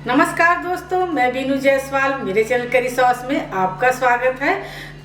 नमस्कार दोस्तों, मैं बीनू जायसवाल। मेरे चैनल करी सॉस में आपका स्वागत है।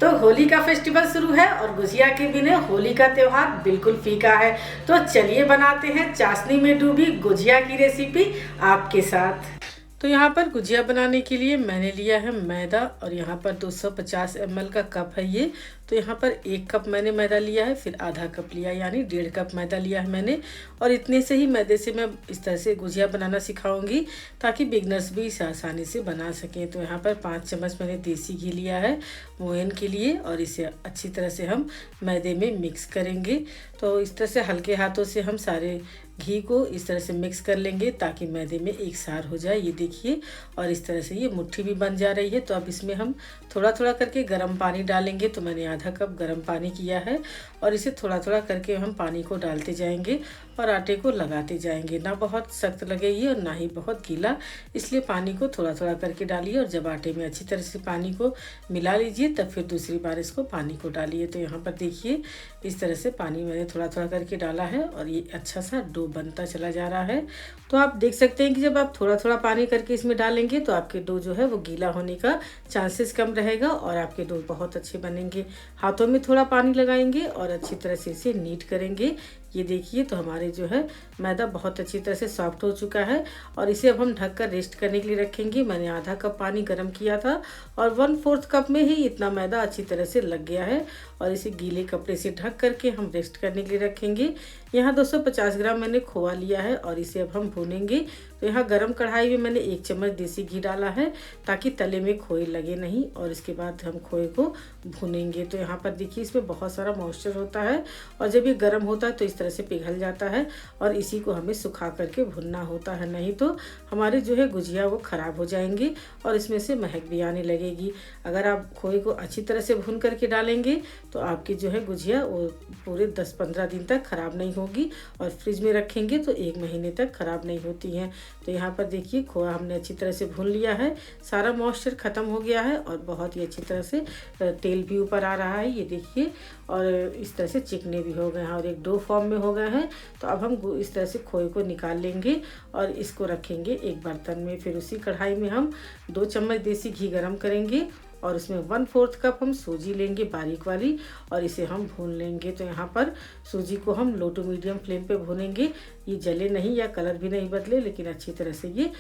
तो होली का फेस्टिवल शुरू है और गुजिया के बिना होली का त्यौहार बिल्कुल फीका है। तो चलिए बनाते हैं चाशनी में डूबी गुजिया की रेसिपी आपके साथ। तो यहाँ पर गुजिया बनाने के लिए मैंने लिया है मैदा और यहाँ पर 250 ml का कप है ये। तो यहाँ पर 1 कप मैंने मैदा लिया है, फिर आधा कप लिया यानी 1.5 कप मैदा लिया है मैंने। और इतने से ही मैदे से मैं इस तरह से गुजिया बनाना सिखाऊंगी ताकि बिगनर्स भी इसे आसानी से बना सकें। तो यहाँ पर 5 चम्मच मैंने देसी घी लिया है मोयन के लिए और इसे अच्छी तरह से हम मैदे में मिक्स करेंगे। तो इस तरह से हल्के हाथों से हम सारे घी को इस तरह से मिक्स कर लेंगे ताकि मैदे में एक सार हो जाए। ये देखिए, और इस तरह से ये मुट्ठी भी बन जा रही है। तो अब इसमें हम थोड़ा थोड़ा करके गर्म पानी डालेंगे। तो मैंने आधा कप गर्म पानी किया है और इसे थोड़ा थोड़ा करके हम पानी को डालते जाएंगे और आटे को लगाते जाएंगे। ना बहुत सख्त लगे ये और ना ही बहुत गीला, इसलिए पानी को थोड़ा थोड़ा करके डालिए। और जब आटे में अच्छी तरह से पानी को मिला लीजिए तब फिर दूसरी बार इसको पानी को डालिए। तो यहाँ पर देखिए, इस तरह से पानी मैंने थोड़ा थोड़ा करके डाला है और ये अच्छा सा डो बनता चला जा रहा है। तो आप देख सकते हैं कि जब आप थोड़ा थोड़ा पानी करके इसमें डालेंगे तो आपके डो जो है वो गीला होने का चांसेस कम रहेगा और आपके डो बहुत अच्छे बनेंगे। हाथों में थोड़ा पानी लगाएंगे और अच्छी तरह से इसे नीट करेंगे। ये देखिए, तो हमारे जो है मैदा बहुत अच्छी तरह से सॉफ्ट हो चुका है और इसे अब हम ढककर रेस्ट करने के लिए रखेंगे। मैंने आधा कप पानी गर्म किया था और 1/4 कप में ही इतना मैदा अच्छी तरह से लग गया है और इसे गीले कपड़े से ढक करके हम रेस्ट करने के लिए रखेंगे। यहाँ 250 ग्राम मैंने खोआ लिया है और इसे अब हम भूनेंगे। तो यहाँ गरम कढ़ाई में मैंने 1 चम्मच देसी घी डाला है ताकि तले में खोए लगे नहीं और इसके बाद हम खोए को भूनेंगे। तो यहाँ पर देखिए, इसमें बहुत सारा मॉइस्चर होता है और जब ये गर्म होता है तो इस तरह से पिघल जाता है और इसी को हमें सुखा करके भुनना होता है, नहीं तो हमारे जो है गुजिया वो ख़राब हो जाएंगे और इसमें से महक भी आने लगेगी। अगर आप खोए को अच्छी तरह से भून करके डालेंगे तो आपकी जो है गुजिया वो पूरे 10-15 दिन तक ख़राब नहीं होगी और फ्रिज में रखेंगे तो 1 महीने तक ख़राब नहीं होती हैं। तो यहाँ पर देखिए, खोआ हमने अच्छी तरह से भून लिया है, सारा मॉइस्चर ख़त्म हो गया है और बहुत ही अच्छी तरह से तेल भी ऊपर आ रहा है। ये देखिए, और इस तरह से चिकने भी हो गए हैं और एक डो फॉर्म में हो गए हैं। तो अब हम इस तरह से खोए को निकाल लेंगे और इसको रखेंगे एक बर्तन में। फिर उसी कढ़ाई में हम 2 चम्मच देसी घी गरम करेंगे और इसमें 1/4 कप हम सूजी लेंगे बारीक वाली और इसे हम भून लेंगे। तो यहाँ पर सूजी को हम लो टू मीडियम फ्लेम पे भूनेंगे। ये जले नहीं या कलर भी नहीं बदले, लेकिन अच्छी तरह से ये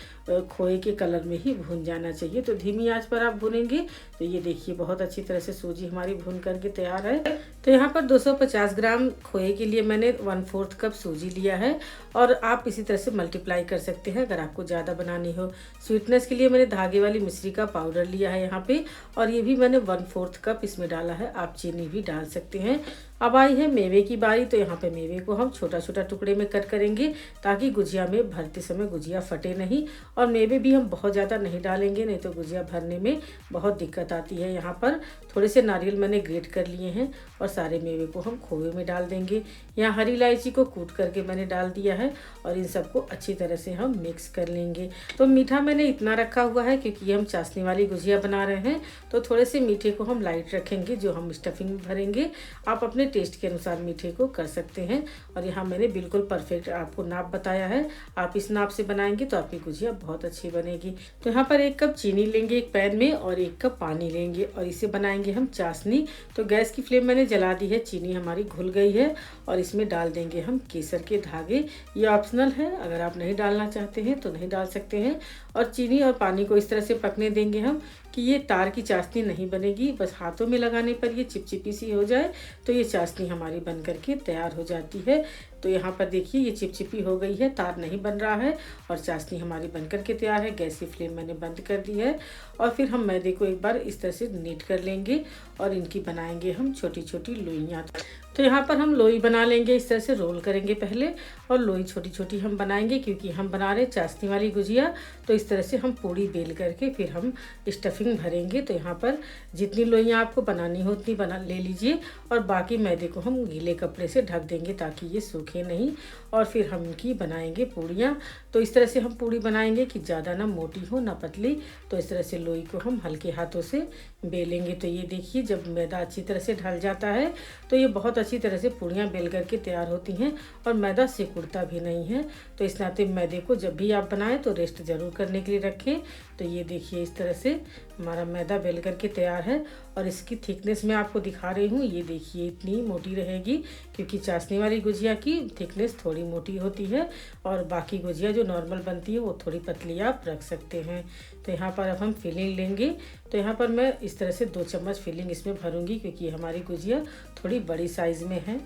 खोए के कलर में ही भून जाना चाहिए। तो धीमी आंच पर आप भूनेंगे। तो ये देखिए, बहुत अच्छी तरह से सूजी हमारी भून करके तैयार है। तो यहाँ पर 250 ग्राम खोए के लिए मैंने 1/4 कप सूजी लिया है और आप इसी तरह से मल्टीप्लाई कर सकते हैं अगर आपको ज़्यादा बनानी हो। स्वीटनेस के लिए मैंने धागे वाली मिश्री का पाउडर लिया है यहाँ पे और ये भी मैंने 1/4 कप इसमें डाला है। आप चीनी भी डाल सकते हैं। अब आई है मेवे की बारी। तो यहाँ पे मेवे को हम छोटा छोटा टुकड़े में कट करेंगे ताकि गुजिया में भरते समय गुजिया फटे नहीं। और मेवे भी हम बहुत ज़्यादा नहीं डालेंगे, नहीं तो गुजिया भरने में बहुत दिक्कत आती है। यहाँ पर थोड़े से नारियल मैंने ग्रेट कर लिए हैं और सारे मेवे को हम खोए में डाल देंगे। यहाँ हरी इलायची को कूट करके मैंने डाल दिया है और इन सबको अच्छी तरह से हम मिक्स कर लेंगे। तो मीठा मैंने इतना रखा हुआ है क्योंकि हम चाशनी वाली गुजिया बना रहे हैं, तो थोड़े से मीठे को हम लाइट रखेंगे जो हम स्टफिंग में भरेंगे। आप अपने टेस्ट के अनुसार मीठे को कर सकते हैं और यहाँ मैंने बिल्कुल परफेक्ट आपको नाप बताया है। आप इस नाप से बनाएंगे तो आपकी गुजिया बहुत अच्छी बनेगी। तो यहाँ पर 1 कप चीनी लेंगे एक पैन में और 1 कप पानी लेंगे और इसे बनाएंगे हम चाशनी। तो गैस की फ्लेम मैंने जला दी है, चीनी हमारी घुल गई है और इसमें डाल देंगे हम केसर के धागे। ये ऑप्शनल है, अगर आप नहीं डालना चाहते हैं तो नहीं डाल सकते हैं। और चीनी और पानी को इस तरह से पकने देंगे हम कि ये तार की चाशनी नहीं बनेगी। बस हाथों में लगाने पर ये चिपचिपी सी हो जाए तो ये चाशनी हमारी बन करके तैयार हो जाती है। तो यहाँ पर देखिए, ये चिपचिपी हो गई है, तार नहीं बन रहा है और चाशनी हमारी बन करके तैयार है। गैस की फ्लेम मैंने बंद कर दी है और फिर हम मैदे को एक बार इस तरह से नीट कर लेंगे और इनकी बनाएंगे हम छोटी छोटी लोइयाँ। तो यहाँ पर हम लोई बना लेंगे, इस तरह से रोल करेंगे पहले और लोई छोटी छोटी हम बनाएंगे क्योंकि हम बना रहे चाशनी वाली गुजिया। तो इस तरह से हम पूड़ी बेल करके फिर हम स्टफिंग भरेंगे। तो यहाँ पर जितनी लोइयाँ आपको बनानी हो उतनी बना ले लीजिए और बाकी मैदे को हम गीले कपड़े से ढक देंगे ताकि ये सूख सूखे नहीं। और फिर हम इनकी बनाएंगे पूड़ियाँ। तो इस तरह से हम पूड़ी बनाएंगे कि ज़्यादा ना मोटी हो ना पतली। तो इस तरह से लोई को हम हल्के हाथों से बेलेंगे। तो ये देखिए, जब मैदा अच्छी तरह से ढल जाता है तो ये बहुत अच्छी तरह से पूड़ियाँ बेल करके तैयार होती हैं और मैदा सिकुड़ता भी नहीं है। तो इस नाते मैदे को जब भी आप बनाएं तो रेस्ट ज़रूर करने के लिए रखें। तो ये देखिए, इस तरह से हमारा मैदा बेल करके तैयार है और इसकी थिकनेस मैं आपको दिखा रही हूँ। ये देखिए, इतनी मोटी रहेगी, क्योंकि चाशनी वाली गुजिया की थिकनेस थोड़ी मोटी होती है और बाकी गुजिया जो नॉर्मल बनती है वो थोड़ी पतली आप रख सकते हैं। तो यहाँ पर अब हम फिलिंग लेंगे। तो यहाँ पर मैं इस तरह से 2 चम्मच फिलिंग इसमें भरूंगी, क्योंकि हमारी गुजिया थोड़ी बड़ी साइज़ में है।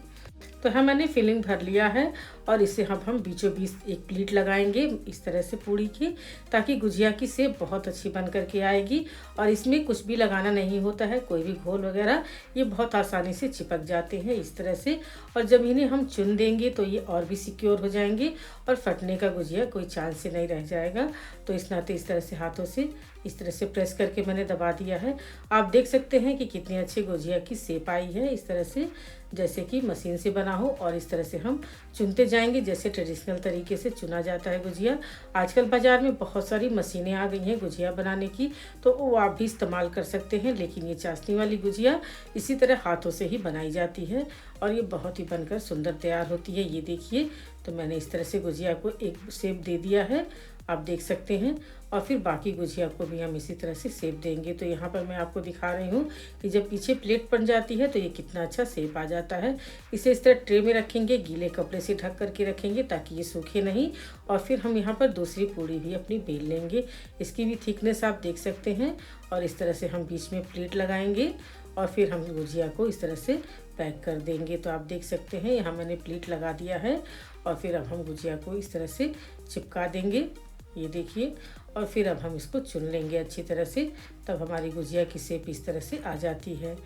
तो यहाँ मैंने फिलिंग भर लिया है और इसे हम बीचों बीच एक प्लीट लगाएंगे इस तरह से पूड़ी की, ताकि गुजिया की शेप बहुत अच्छी बन करके आएगी। और इसमें कुछ भी लगाना नहीं होता है, कोई भी घोल वगैरह, ये बहुत आसानी से चिपक जाते हैं इस तरह से। और जब इन्हें हम चुन देंगे तो ये और भी सिक्योर हो जाएंगे और फटने का गुजिया कोई चांस से नहीं रह जाएगा। तो इस नाते इस तरह से हाथों से इस तरह से प्रेस करके मैंने दबा दिया है। आप देख सकते हैं कि कितनी अच्छी गुजिया की शेप आई है, इस तरह से जैसे कि मशीन से बना हो। और इस तरह से हम चुनते जाएंगे जैसे ट्रेडिशनल तरीके से चुना जाता है गुजिया। आजकल बाज़ार में बहुत सारी मशीनें आ गई हैं गुजिया बनाने की, तो वो आप भी इस्तेमाल कर सकते हैं। लेकिन ये चाशनी वाली गुजिया इसी तरह हाथों से ही बनाई जाती है और ये बहुत ही बनकर सुंदर तैयार होती है। ये देखिए, तो मैंने इस तरह से गुजिया को एक शेप दे दिया है, आप देख सकते हैं। और फिर बाकी गुजिया को भी हम इसी तरह से शेप देंगे। तो यहाँ पर मैं आपको दिखा रही हूँ कि जब पीछे प्लेट बन जाती है तो ये कितना अच्छा शेप आ जाता है। इसे इस तरह ट्रे में रखेंगे, गीले कपड़े से ढक करके रखेंगे ताकि ये सूखे नहीं। और फिर हम यहाँ पर दूसरी पूड़ी भी अपनी बेल लेंगे। इसकी भी थिकनेस आप देख सकते हैं। और इस तरह से हम बीच में प्लेट लगाएंगे और फिर हम गुजिया को इस तरह से पैक कर देंगे। तो आप देख सकते हैं, यहाँ मैंने प्लेट लगा दिया है और फिर अब हम गुजिया को इस तरह से चिपका देंगे, ये देखिए। और फिर अब हम इसको चुन लेंगे अच्छी तरह से, तब हमारी गुजिया की शेप इस तरह से आ जाती है।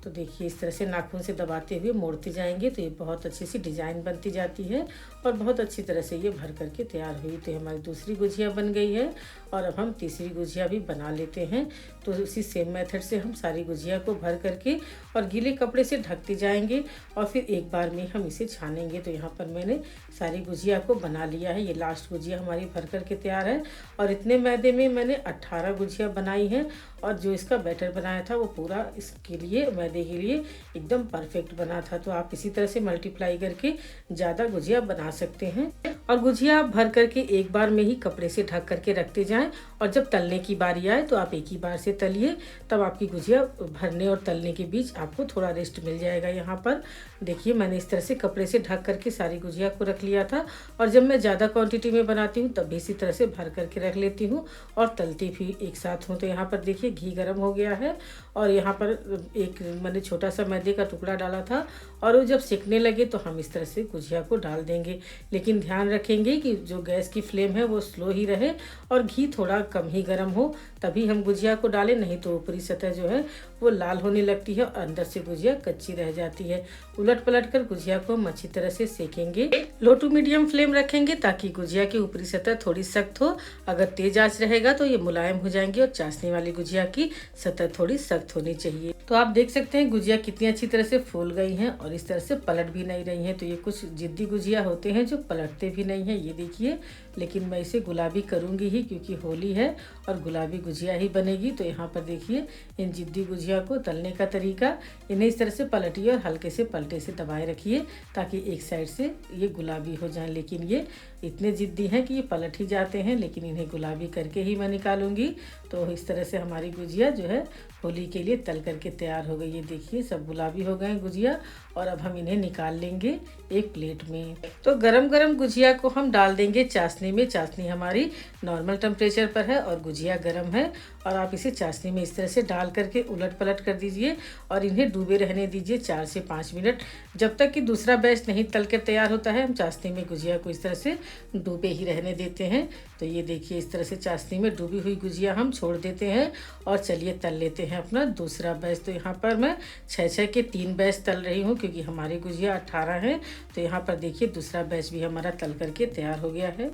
तो देखिए, इस तरह से नाखून से दबाते हुए मोड़ते जाएंगे तो ये बहुत अच्छी सी डिज़ाइन बनती जाती है और बहुत अच्छी तरह से ये भर करके तैयार हुई। तो हमारी दूसरी गुजिया बन गई है और अब हम तीसरी गुजिया भी बना लेते हैं। तो इसी सेम मेथड से हम सारी गुजिया को भर करके और गीले कपड़े से ढकते जाएंगे और फिर एक बार में हम इसे छानेंगे। तो यहाँ पर मैंने सारी गुजिया को बना लिया है। ये लास्ट गुजिया हमारी भर करके तैयार है और इतने मैदे में मैंने 18 गुजिया बनाई है। और जो इसका बैटर बनाया था वो पूरा इसके लिए, मैदे के लिए एकदम परफेक्ट बना था। तो आप इसी तरह से मल्टीप्लाई करके ज़्यादा गुजिया बना सकते हैं। और गुजिया आप भर करके एक बार में ही कपड़े से ढक करके रखते जाएं और जब तलने की बारी आए तो आप एक ही बार से तलिए, तब आपकी गुजिया भरने और तलने के बीच आपको थोड़ा रेस्ट मिल जाएगा। यहाँ पर देखिए, मैंने इस तरह से कपड़े से ढक करके सारी गुजिया को रख लिया था और जब मैं ज़्यादा क्वांटिटी में बनाती हूँ तब भी इसी तरह से भर करके रख लेती हूँ और तलती भी एक साथ हूँ। तो यहाँ पर देखिए, घी गर्म हो गया है और यहाँ पर एक मैंने छोटा सा मैदे का टुकड़ा डाला था और वो जब सेकने लगे तो हम इस तरह से गुजिया को डाल देंगे। लेकिन ध्यान रखेंगे कि जो गैस की फ्लेम है वो स्लो ही रहे और घी थोड़ा कम ही गर्म हो, तभी हम गुजिया को डालें, नहीं तो ऊपरी सतह जो है वो लाल होने लगती है और अंदर से गुजिया कच्ची रह जाती है। उलट पलट कर गुजिया को हम अच्छी तरह से सेकेंगे। लो टू मीडियम फ्लेम रखेंगे ताकि गुजिया की ऊपरी सतह थोड़ी सख्त हो। अगर तेज आंच रहेगा तो ये मुलायम हो जाएंगी और चाशनी वाली गुजिया की सतह थोड़ी सख्त होनी चाहिए। तो आप देख सकते हैं गुजिया कितनी अच्छी तरह से फूल गई हैं और इस तरह से पलट भी नहीं रही हैं। तो ये कुछ जिद्दी गुजिया होते हैं जो पलटते भी नहीं हैं, ये देखिए। लेकिन मैं इसे गुलाबी करूंगी ही, क्योंकि होली है और गुलाबी गुजिया ही बनेगी। तो यहाँ पर देखिए, इन जिद्दी गुजिया को तलने का तरीका, इन्हें इस तरह से पलटिए और हल्के से पलटे से दबाए रखिए ताकि एक साइड से ये गुलाबी हो जाए। लेकिन ये इतने जिद्दी हैं कि ये पलट ही जाते हैं, लेकिन इन्हें गुलाबी करके ही मैं निकालूंगी। तो इस तरह से हमारी गुजिया जो है होली के लिए तल करके तैयार हो गई। ये देखिए, सब गुलाबी हो गए गुजिया और अब हम इन्हें निकाल लेंगे एक प्लेट में। तो गरम गरम गुजिया को हम डाल देंगे चाशनी में। चाशनी हमारी नॉर्मल टेम्परेचर पर है और गुजिया गरम है और आप इसे चाशनी में इस तरह से डाल करके उलट पलट कर दीजिए और इन्हें डूबे रहने दीजिए 4 से 5 मिनट, जब तक कि दूसरा बैच नहीं तल कर तैयार होता है। हम चाशनी में गुजिया को इस तरह से डूबे ही रहने देते हैं। तो ये देखिए, इस तरह से चाशनी में डूबी हुई गुजिया हम छोड़ देते हैं और चलिए तल लेते हैं अपना दूसरा बैच। तो यहाँ पर मैं 6 के 3 बैच तल रही हूँ, क्योंकि हमारी गुजिया 18 है। तो यहाँ पर देखिए, दूसरा बैच भी हमारा तल करके तैयार हो गया है।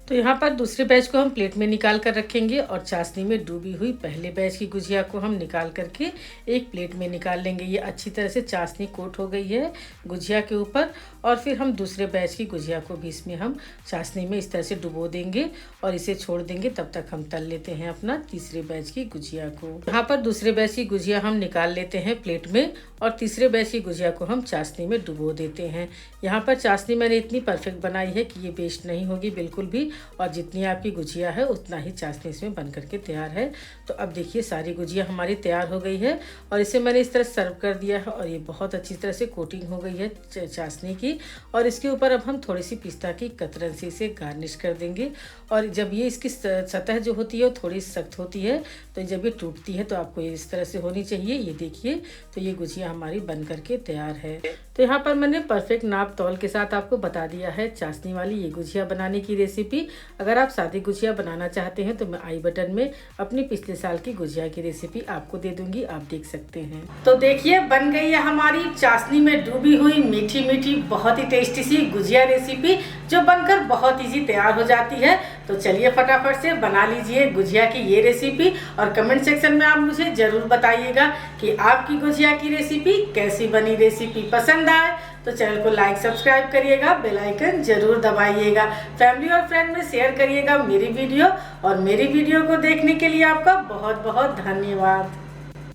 तो यहाँ पर दूसरे बैच को हम प्लेट में निकाल कर रखेंगे और चाशनी में डूबी हुई पहले बैच की गुजिया को हम निकाल करके एक प्लेट में निकाल लेंगे। ये अच्छी तरह से चाशनी कोट हो गई है गुजिया के ऊपर। और फिर हम दूसरे बैच की गुजिया को भी इसमें हम चाशनी में इस तरह से डुबो देंगे और इसे छोड़ देंगे। तब तक हम तल लेते हैं अपना तीसरे बैच की गुजिया को। यहाँ पर दूसरे बैच की गुजिया हम निकाल लेते हैं प्लेट में और तीसरे बैच की गुजिया को हम चाशनी में डुबो देते हैं। यहाँ पर चाशनी मैंने इतनी परफेक्ट बनाई है कि ये वेस्ट नहीं होगी बिल्कुल भी, और जितनी आपकी गुजिया है उतना ही चाशनी इसमें बन करके तैयार है। तो अब देखिए सारी गुजिया हमारी तैयार हो गई है और इसे मैंने इस तरह सर्व कर दिया है और ये बहुत अच्छी तरह से कोटिंग हो गई है चाशनी की। और इसके ऊपर अब हम थोड़ी सी पिस्ता की कतरन से इसे गार्निश कर देंगे। और जब ये इसकी सतह जो होती है वो थोड़ी सख्त होती है, तो जब ये टूटती है तो आपको ये इस तरह से होनी चाहिए। ये देखिए, तो ये गुजिया हमारी बन करके तैयार है। तो यहाँ पर मैंने परफेक्ट नाप तौल के साथ आपको बता दिया है चाशनी वाली ये गुजिया बनाने की रेसिपी। अगर आप सादी गुजिया बनाना चाहते हैं तो मैं आई बटन में अपनी पिछले साल की गुजिया की रेसिपी आपको दे दूंगी, आप देख सकते हैं। तो देखिए बन गई है हमारी चाशनी में डूबी हुई मीठी मीठी बहुत ही टेस्टी सी गुजिया रेसिपी, जो बनकर बहुत इजी तैयार हो जाती है। तो चलिए फटाफट से बना लीजिए गुजिया की ये रेसिपी और कमेंट सेक्शन में आप मुझे जरूर बताइएगा कि आपकी गुजिया की रेसिपी कैसी बनी। रेसिपी पसंद आए तो चैनल को लाइक सब्सक्राइब करिएगा, बेल आइकन जरूर दबाइएगा, फैमिली और फ्रेंड में शेयर करिएगा मेरी वीडियो। और मेरी वीडियो को देखने के लिए आपका बहुत बहुत धन्यवाद।